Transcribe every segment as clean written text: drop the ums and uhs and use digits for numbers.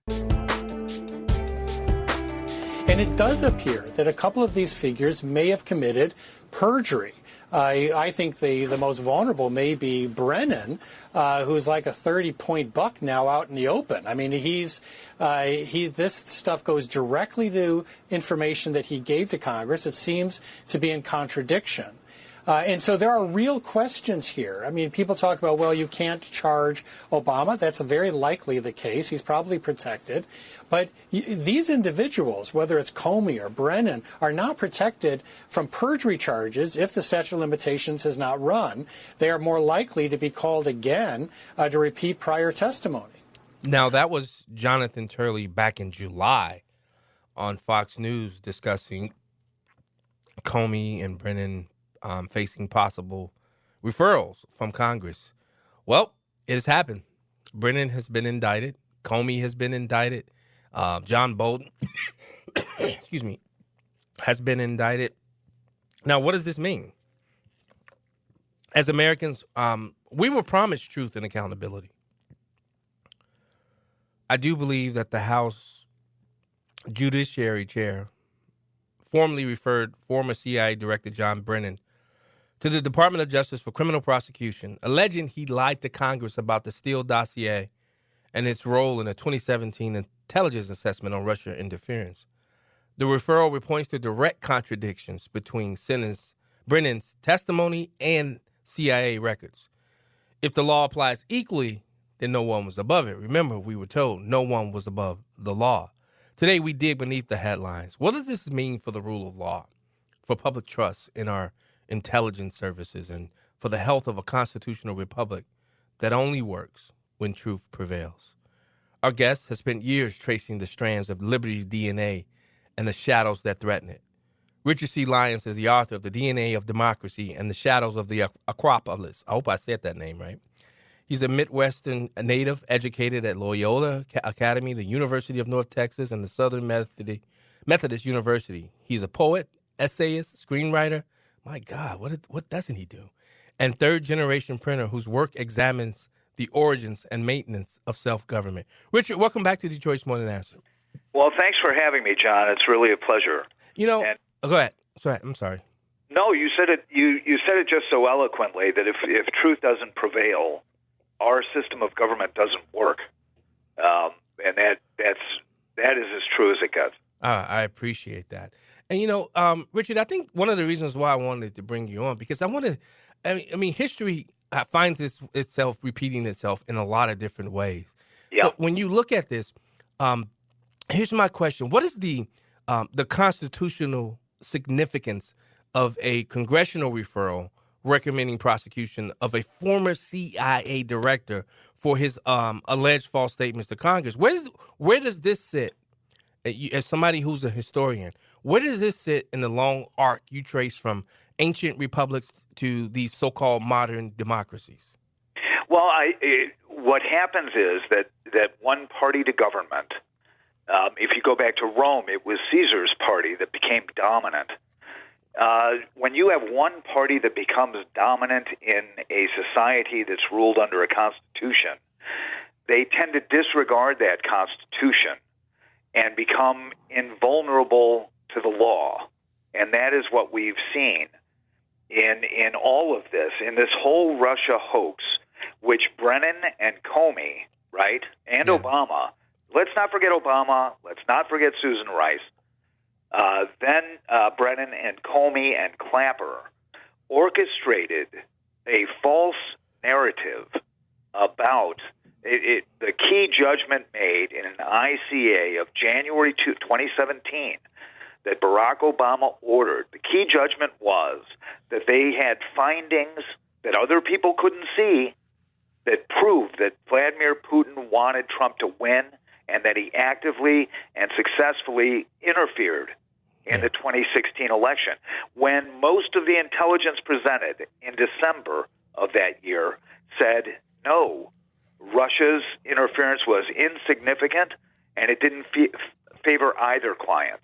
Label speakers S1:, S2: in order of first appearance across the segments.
S1: And it does appear that a couple of these figures may have committed perjury. I think the most vulnerable may be Brennan, who's like a 30-point buck now out in the open. I mean, this stuff goes directly to information that he gave to Congress. It seems to be in contradiction. And so there are real questions here. I mean, people talk about, well, you can't charge Obama. That's very likely the case. He's probably protected. But these individuals, whether it's Comey or Brennan, are not protected from perjury charges if the statute of limitations has not run. They are more likely to be called again to repeat prior testimony.
S2: Now, that was Jonathan Turley back in July on Fox News discussing Comey and Brennan facing possible referrals from Congress. Well, it has happened. Brennan has been indicted. Comey has been indicted. John Bolton, excuse me, has been indicted. Now, what does this mean? As Americans, we were promised truth and accountability. I do believe that the House Judiciary Chair formally referred former CIA Director John Brennan to the Department of Justice for criminal prosecution, alleging he lied to Congress about the Steele dossier and its role in a 2017 intelligence assessment on Russia interference. The referral points to direct contradictions between Brennan's testimony and CIA records. If the law applies equally, then no one was above it. Remember, we were told no one was above the law. Today, we dig beneath the headlines. What does this mean for the rule of law, for public trust in our intelligence services, and for the health of a constitutional republic that only works when truth prevails? Our guest has spent years tracing the strands of liberty's DNA and the shadows that threaten it. Richard C. Lyons is the author of The DNA of Democracy and the Shadows of the Acropolis. I hope I said that name right. He's a Midwestern native, educated at Loyola Academy, the University of North Texas, and the Southern Methodist University. He's a poet, essayist, screenwriter. My God, what doesn't he do? And third-generation printer whose work examines the origins and maintenance of self-government. Richard, welcome back to Detroit's Morning Answer.
S3: Well, thanks for having me, John. It's really a pleasure.
S2: You know, go ahead. I'm sorry.
S3: No, you said it. You said it just so eloquently that if truth doesn't prevail, our system of government doesn't work, and that is as true as it gets.
S2: I appreciate that. And, you know, Richard, I think one of the reasons why I wanted to bring you on, because I mean, history finds itself repeating itself in a lot of different ways.
S3: Yeah.
S2: But when you look at this, here's my question. What is the constitutional significance of a congressional referral recommending prosecution of a former CIA director for his alleged false statements to Congress? Where does this sit, as somebody who's a historian, where does this sit in the long arc you trace from ancient republics to these so-called modern democracies?
S3: Well, what happens is that one party to government, if you go back to Rome, it was Caesar's party that became dominant. When you have one party that becomes dominant in a society that's ruled under a constitution, they tend to disregard that constitution and become invulnerable to the law. And that is what we've seen in all of this, in this whole Russia hoax, which Brennan and Comey, right, and Obama, let's not forget Obama, let's not forget Susan Rice, then Brennan and Comey and Clapper orchestrated a false narrative about the key judgment made in an ICA of January 2017 that Barack Obama ordered. The key judgment was that they had findings that other people couldn't see that proved that Vladimir Putin wanted Trump to win and that he actively and successfully interfered in the 2016 election. When most of the intelligence presented in December of that year said, no, Russia's interference was insignificant and it didn't favor either client.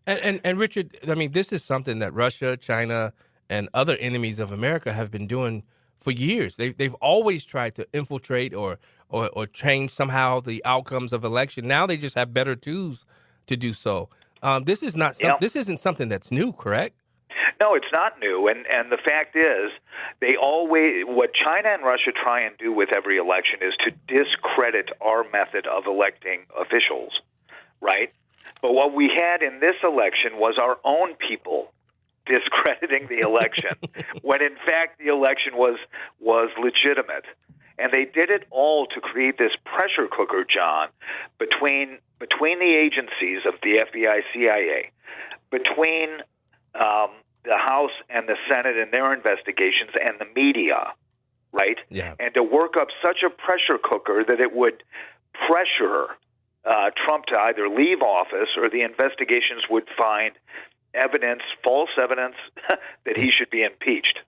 S2: And Richard, I mean, this is something that Russia, China, and other enemies of America have been doing for years. They've always tried to infiltrate or or change somehow the outcomes of election. Now they just have better tools to do so. This is not this isn't something that's new, correct?
S3: No, it's not new, and the fact is, what China and Russia try and do with every election is to discredit our method of electing officials, right? But what we had in this election was our own people discrediting the election, when in fact the election was legitimate, and they did it all to create this pressure cooker, John, between the agencies of the FBI, CIA, between the House and the Senate and their investigations, and the media, right?
S2: Yeah.
S3: And to work up such a pressure cooker that it would pressure Trump to either leave office, or the investigations would find false evidence that he should be impeached,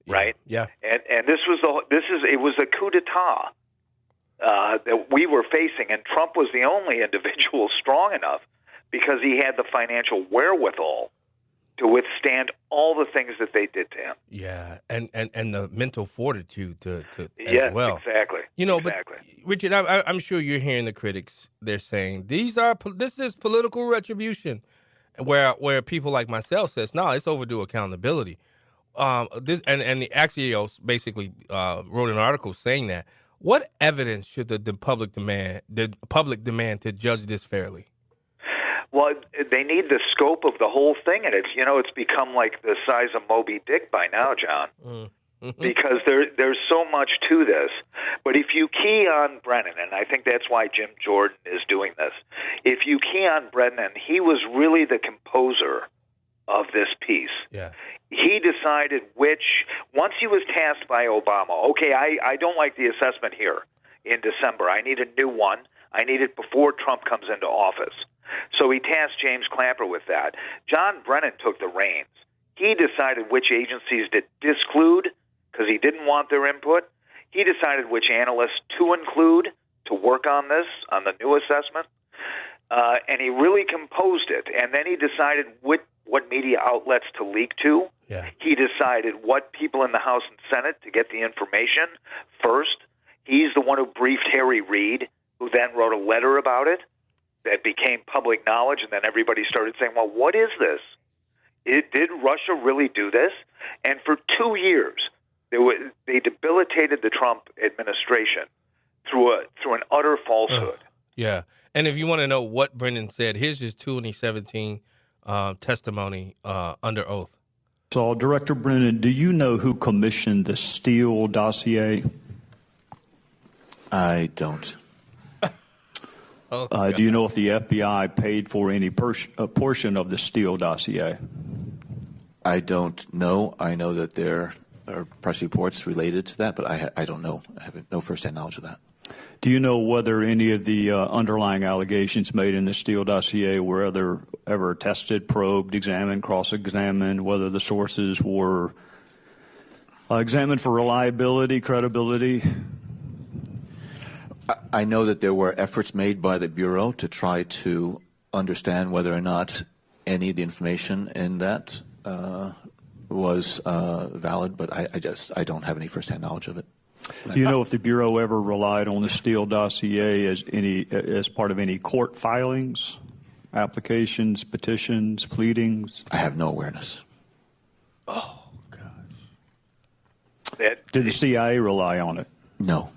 S3: right?
S2: Yeah.
S3: And it was a coup d'état that we were facing, and Trump was the only individual strong enough, because he had the financial wherewithal to withstand all the things that they did to him.
S2: Yeah, and the mental fortitude to
S3: yes,
S2: as well.
S3: Exactly.
S2: But Richard, I'm sure you're hearing the critics. They're saying this is political retribution, where people like myself says, no, it's overdue accountability. And the Axios basically wrote an article saying that. What evidence should the public demand to judge this fairly?
S3: Well, they need the scope of the whole thing, and it's become like the size of Moby Dick by now, John, because there's so much to this. But if you key on Brennan, and I think that's why Jim Jordan is doing this, if you key on Brennan, he was really the composer of this piece.
S2: Yeah.
S3: He decided once he was tasked by Obama, okay, I don't like the assessment here in December. I need a new one. I need it before Trump comes into office. So he tasked James Clapper with that. John Brennan took the reins. He decided which agencies to disclude because he didn't want their input. He decided which analysts to include to work on this, on the new assessment. And he really composed it. And then he decided what media outlets to leak to.
S2: Yeah.
S3: He decided what people in the House and Senate to get the information first. He's the one who briefed Harry Reid, who then wrote a letter about it that became public knowledge, and then everybody started saying, well, what is this? Did Russia really do this? And for 2 years, they debilitated the Trump administration through an utter falsehood.
S2: Yeah. And if you want to know what Brennan said, here's his 2017 testimony under oath.
S4: So, Director Brennan, do you know who commissioned the Steele dossier?
S5: I don't.
S4: Do you know if the FBI paid for any portion of the Steele dossier?
S5: I don't know. I know that there are press reports related to that, but I don't know. I have no firsthand knowledge of that.
S4: Do you know whether any of the underlying allegations made in the Steele dossier were ever tested, probed, examined, cross-examined, whether the sources were examined for reliability, credibility?
S5: I know that there were efforts made by the Bureau to try to understand whether or not any of the information in that was valid, but I don't have any firsthand knowledge of it.
S4: Do you know if the Bureau ever relied on the Steele dossier as part of any court filings, applications, petitions, pleadings?
S5: I have no awareness.
S2: Oh, gosh.
S4: Did the CIA rely on it?
S5: No.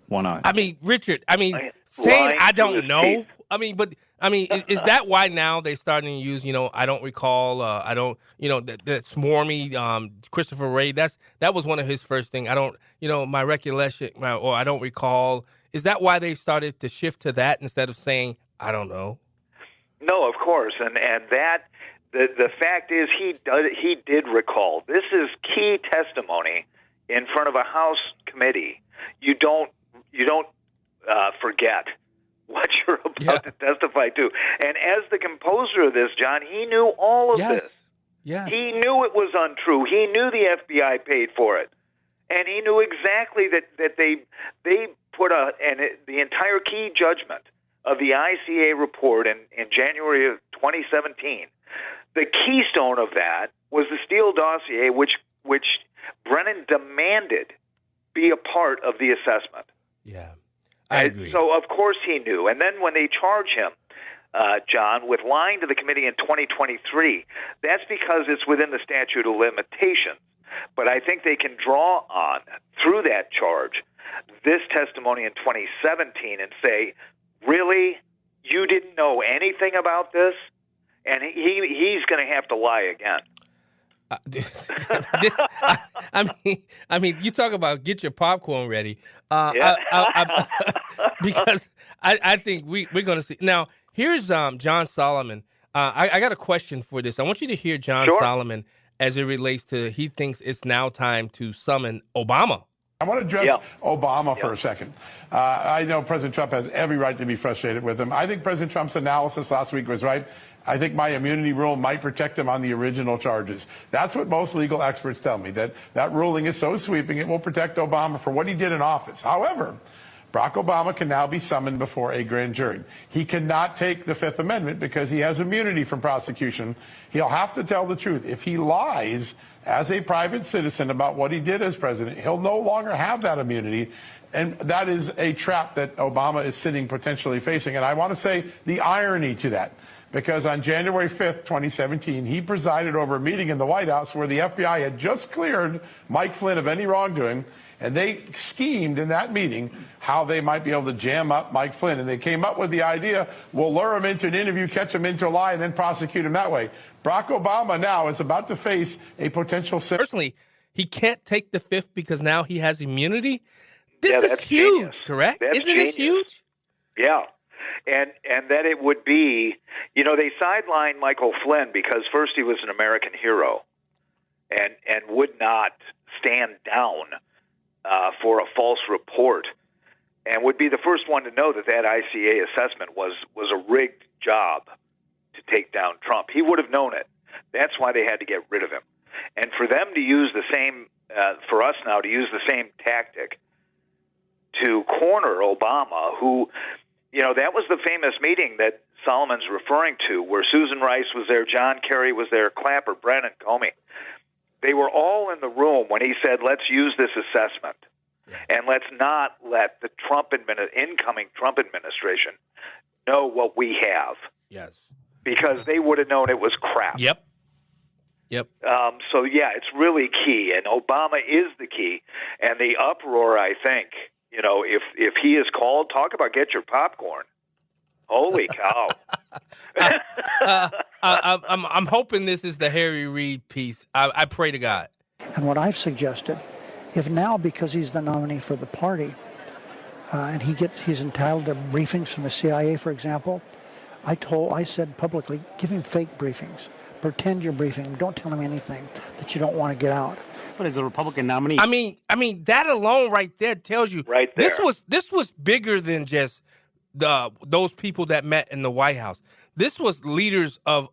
S4: Why not?
S2: I mean, Richard, saying I don't know, is that why now they're starting to use, I don't recall, I don't, that swarmy Christopher Wray, that was one of his first things. I don't, my recollection, or I don't recall. Is that why they started to shift to that instead of saying, I don't know?
S3: No, of course. And that, the fact is he did recall. This is key testimony in front of a House committee. You don't forget what you're about to testify to. And as the composer of this, John, he knew all of this.
S2: Yeah.
S3: He knew it was untrue. He knew the FBI paid for it. And he knew exactly that they put the entire key judgment of the ICA report in January of 2017. The keystone of that was the Steele dossier, which Brennan demanded be a part of the assessment.
S2: Yeah. I agree.
S3: So, of course, he knew. And then when they charge him, John, with lying to the committee in 2023, that's because it's within the statute of limitations. But I think they can draw on, through that charge, this testimony in 2017 and say, really, you didn't know anything about this? And he's going to have to lie again.
S2: I mean, you talk about get your popcorn ready. Because I think we're going to see. Now, here's John Solomon. I got a question for this. I want you to hear John Solomon as it relates to he thinks it's now time to summon Obama.
S6: I want to address Obama for a second. I know President Trump has every right to be frustrated with him. I think President Trump's analysis last week was right. I think my immunity rule might protect him on the original charges. That's what most legal experts tell me, that ruling is so sweeping it will protect Obama for what he did in office. However, Barack Obama can now be summoned before a grand jury. He cannot take the Fifth Amendment because he has immunity from prosecution. He'll have to tell the truth. If he lies as a private citizen about what he did as president, he'll no longer have that immunity. And that is a trap that Obama is sitting potentially facing. And I want to say the irony to that, because on January 5th, 2017, he presided over a meeting in the White House where the FBI had just cleared Mike Flynn of any wrongdoing. And they schemed in that meeting how they might be able to jam up Mike Flynn. And they came up with the idea, we'll lure him into an interview, catch him into a lie, and then prosecute him that way. Barack Obama now is about to face a potential...
S2: Personally, he can't take the Fifth because now he has immunity. This is huge,
S3: genius.
S2: Correct?
S3: That's
S2: Isn't
S3: genius.
S2: this huge?
S3: Yeah. And that it would be, they sidelined Michael Flynn because first he was an American hero and would not stand down for a false report, and would be the first one to know that ICA assessment was a rigged job to take down Trump. He would have known it. That's why they had to get rid of him. And for them to use the same, for us now to use the same tactic to corner Obama, who, that was the famous meeting that Solomon's referring to, where Susan Rice was there, John Kerry was there, Clapper, Brennan, Comey. They were all in the room when he said, let's use this assessment, and let's not let the incoming Trump administration know what we have.
S2: Yes.
S3: Because they would have known it was crap.
S2: Yep.
S3: So, it's really key, and Obama is the key. And the uproar, I think, if he is called, talk about get your popcorn. Holy cow.
S2: I'm hoping this is the Harry Reid piece. I pray to God.
S7: And what I've suggested, if now, because he's the nominee for the party, and he's entitled to briefings from the CIA, for example, I said publicly, give him fake briefings. Pretend you're briefing him. Don't tell him anything that you don't want to get out.
S8: But as a Republican nominee,
S2: I mean that alone right there tells you
S3: right there.
S2: This was bigger than just those people that met in the White House. This was leaders of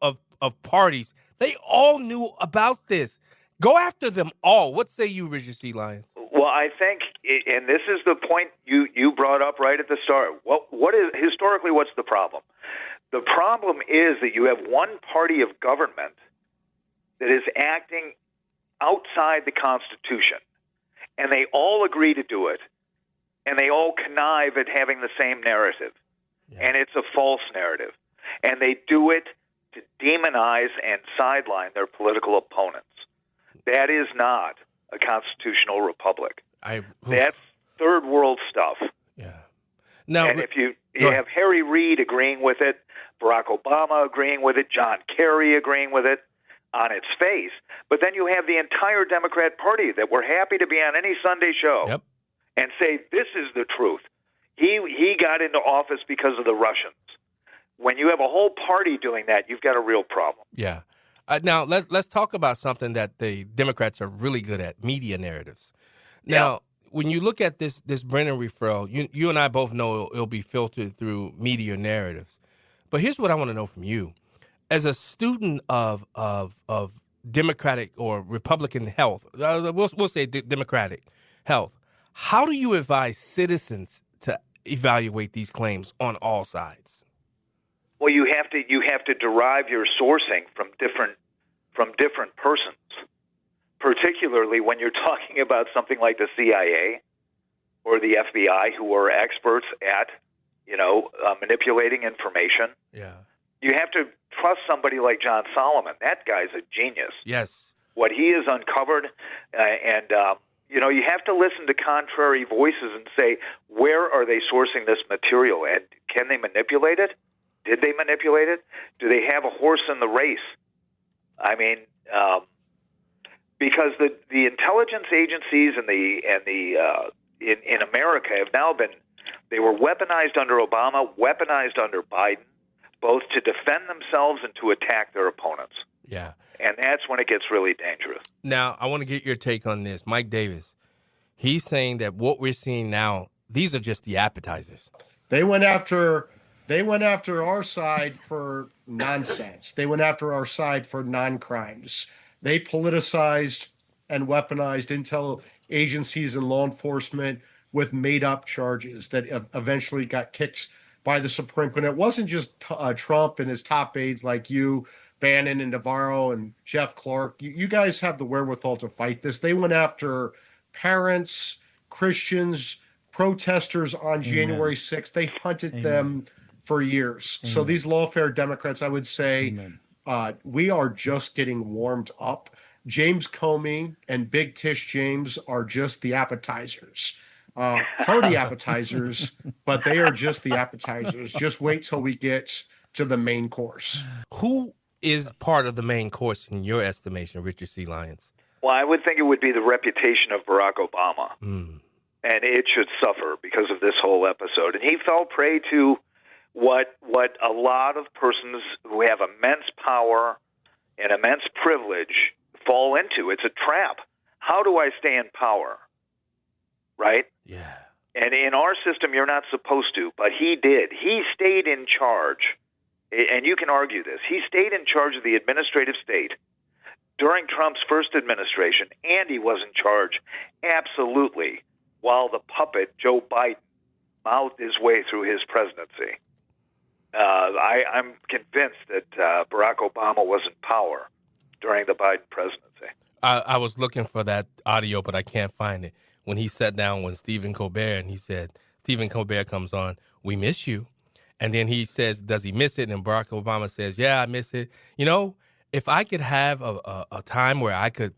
S2: parties. They all knew about this. Go after them all. What say you, Richard C. Lyons?
S3: Well, I think, and this is the point you brought up right at the start. What is historically? What's the problem? The problem is that you have one party of government that is acting outside the Constitution, and they all agree to do it, and they all connive at having the same narrative, and it's a false narrative, and they do it to demonize and sideline their political opponents. That is not a constitutional republic. That's third world stuff.
S2: Yeah. Now,
S3: and if you have Harry Reid agreeing with it, Barack Obama agreeing with it, John Kerry agreeing with it on its face, but then you have the entire Democrat Party that were happy to be on any Sunday show and say, this is the truth. He got into office because of the Russians. When you have a whole party doing that, you've got a real problem.
S2: Yeah. Now, let's talk about something that the Democrats are really good at, media narratives. Now, when you look at this Brennan referral, you and I both know it'll be filtered through media narratives. But here's what I want to know from you. As a student of Democratic or Republican health, we'll say Democratic health, how do you advise citizens to evaluate these claims on all sides?
S3: Well, you have to derive your sourcing from different persons, particularly when you're talking about something like the CIA. or the FBI who are experts at, manipulating information.
S2: Yeah.
S3: You have to trust somebody like John Solomon. That guy's a genius.
S2: Yes.
S3: What he has uncovered, you have to listen to contrary voices and say, where are they sourcing this material, and can they manipulate it? Did they manipulate it? Do they have a horse in the race? I mean, because the intelligence agencies in America have now they were weaponized under Obama, weaponized under Biden, both to defend themselves and to attack their opponents.
S2: Yeah.
S3: And that's when it gets really dangerous.
S2: Now, I want to get your take on this. Mike Davis, he's saying that what we're seeing now, these are just the appetizers.
S8: They went after our side for nonsense. They went after our side for non-crimes. They politicized and weaponized intel agencies and law enforcement with made-up charges that eventually got kicked by the Supreme Court. And it wasn't just Trump and his top aides like you, Bannon and Navarro and Jeff Clark. You guys have the wherewithal to fight this. They went after parents, Christians, protesters on January 6th. They hunted them for years. So these lawfare Democrats, I would say, we are just getting warmed up. James Comey and Big Tish James are just the appetizers. Hearty appetizers, but they are just the appetizers. Just wait till we get to the main course.
S2: Who is part of the main course in your estimation, Richard C. Lyons?
S3: Well, I would think it would be the reputation of Barack Obama. And it should suffer because of this whole episode. And he fell prey to what a lot of persons who have immense power and immense privilege fall into. It's a trap. How do I stay in power? Right?
S2: Yeah.
S3: And in our system, you're not supposed to, but he did. He stayed in charge, and you can argue this. He stayed in charge of the administrative state during Trump's first administration, and he was in charge, absolutely, while the puppet, Joe Biden, mouthed his way through his presidency. I'm convinced that Barack Obama was in power during the Biden presidency.
S2: I was looking for that audio, but I can't find it. When he sat down with Stephen Colbert and he said, Stephen Colbert comes on, "We miss you." And then he says, does he miss it? And Barack Obama says, yeah, I miss it. If I could have a time where I could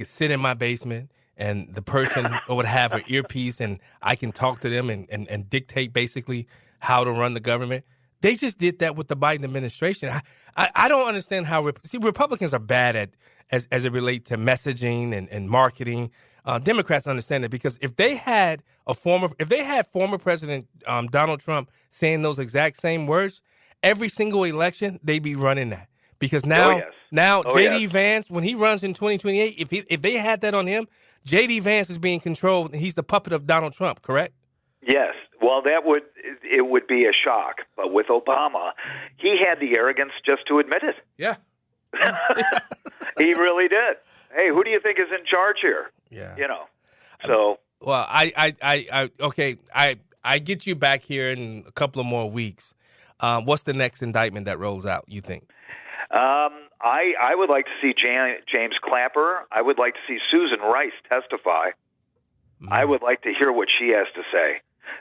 S2: sit in my basement and the person would have an earpiece and I can talk to them and dictate basically how to run the government. They just did that with the Biden administration. I don't understand how Republicans are bad at as it relates to messaging and marketing. Democrats understand it because if they had former President Donald Trump saying those exact same words, every single election they'd be running that. Because now J.D. Vance, when he runs in 2028, if they had that on him, J.D. Vance is being controlled and he's the puppet of Donald Trump, correct?
S3: Yes. Well, it would be a shock. But with Obama, he had the arrogance just to admit it.
S2: Yeah.
S3: He really did. Hey, who do you think is in charge here?
S2: Yeah.
S3: So.
S2: Well, I get you back here in a couple of more weeks. What's the next indictment that rolls out, you think?
S3: I would like to see James Clapper. I would like to see Susan Rice testify. I would like to hear what she has to say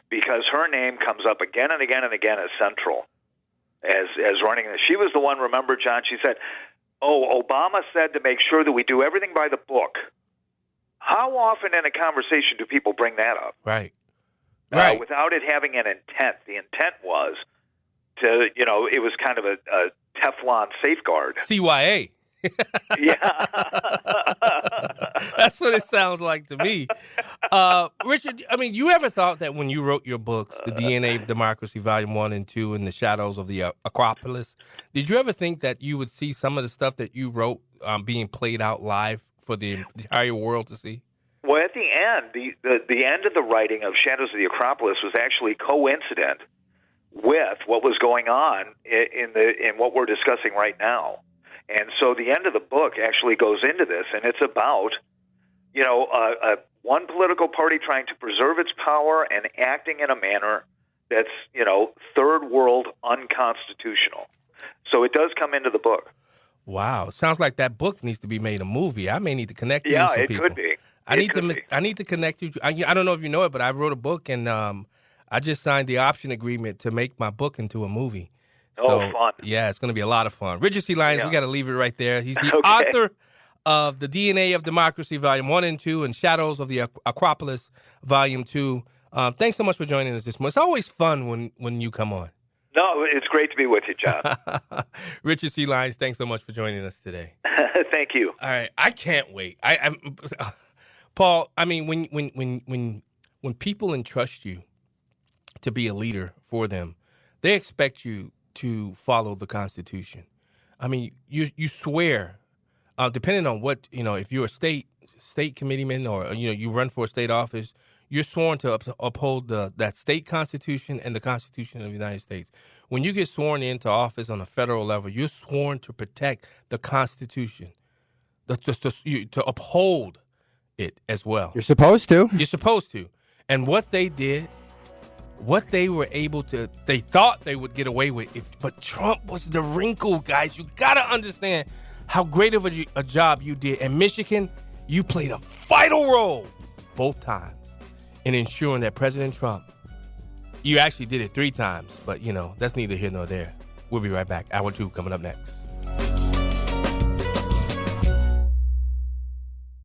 S3: because her name comes up again and again and again as central as running this. She was the one, remember, John, she said, Obama said to make sure that we do everything by the book. How often in a conversation do people bring that up?
S2: Right.
S3: Without it having an intent. The intent was to, it was kind of a Teflon safeguard.
S2: CYA.
S3: Yeah.
S2: That's what it sounds like to me. Richard, you ever thought that when you wrote your books, The DNA of Democracy, Volume 1 and 2, and The Shadows of the Acropolis, did you ever think that you would see some of the stuff that you wrote being played out live for the entire world to see?
S3: Well, at the end, the end of the writing of Shadows of the Acropolis was actually coincident with what was going on in what we're discussing right now. And so the end of the book actually goes into this, and it's about, one political party trying to preserve its power and acting in a manner that's, third world unconstitutional. So it does come into the book.
S2: Wow. Sounds like that book needs to be made a movie. I may need to connect you with some people.
S3: Yeah, it could be.
S2: I need to connect you. I don't know if you know it, but I wrote a book, and I just signed the option agreement to make my book into a movie. So,
S3: fun.
S2: Yeah, it's going to be a lot of fun. Richard C. Lyons, we got to leave it right there. He's the
S3: Okay.
S2: author of The DNA of Democracy, Volume 1 and 2, and Shadows of the Acropolis, Volume 2. Thanks so much for joining us this morning. It's always fun when you come on.
S3: No, it's great to be with you, John.
S2: Richard C. Lyons, thanks so much for joining us today.
S3: Thank you.
S2: All right, I can't wait. Paul, I mean, when people entrust you to be a leader for them, they expect you to follow the Constitution. I mean, you swear, depending on what, if you're a state committeeman or, you run for a state office, you're sworn to uphold that state constitution and the Constitution of the United States. When you get sworn into office on a federal level, you're sworn to protect the Constitution, to uphold it as well.
S9: You're supposed to.
S2: You're supposed to. And what they did, what they were able to, they thought they would get away with it, but Trump was the wrinkle, guys. You got to understand how great of a job you did. In Michigan, you played a vital role both times in ensuring that President Trump, you actually did it 3 times, but, that's neither here nor there. We'll be right back. Hour 2 coming up next.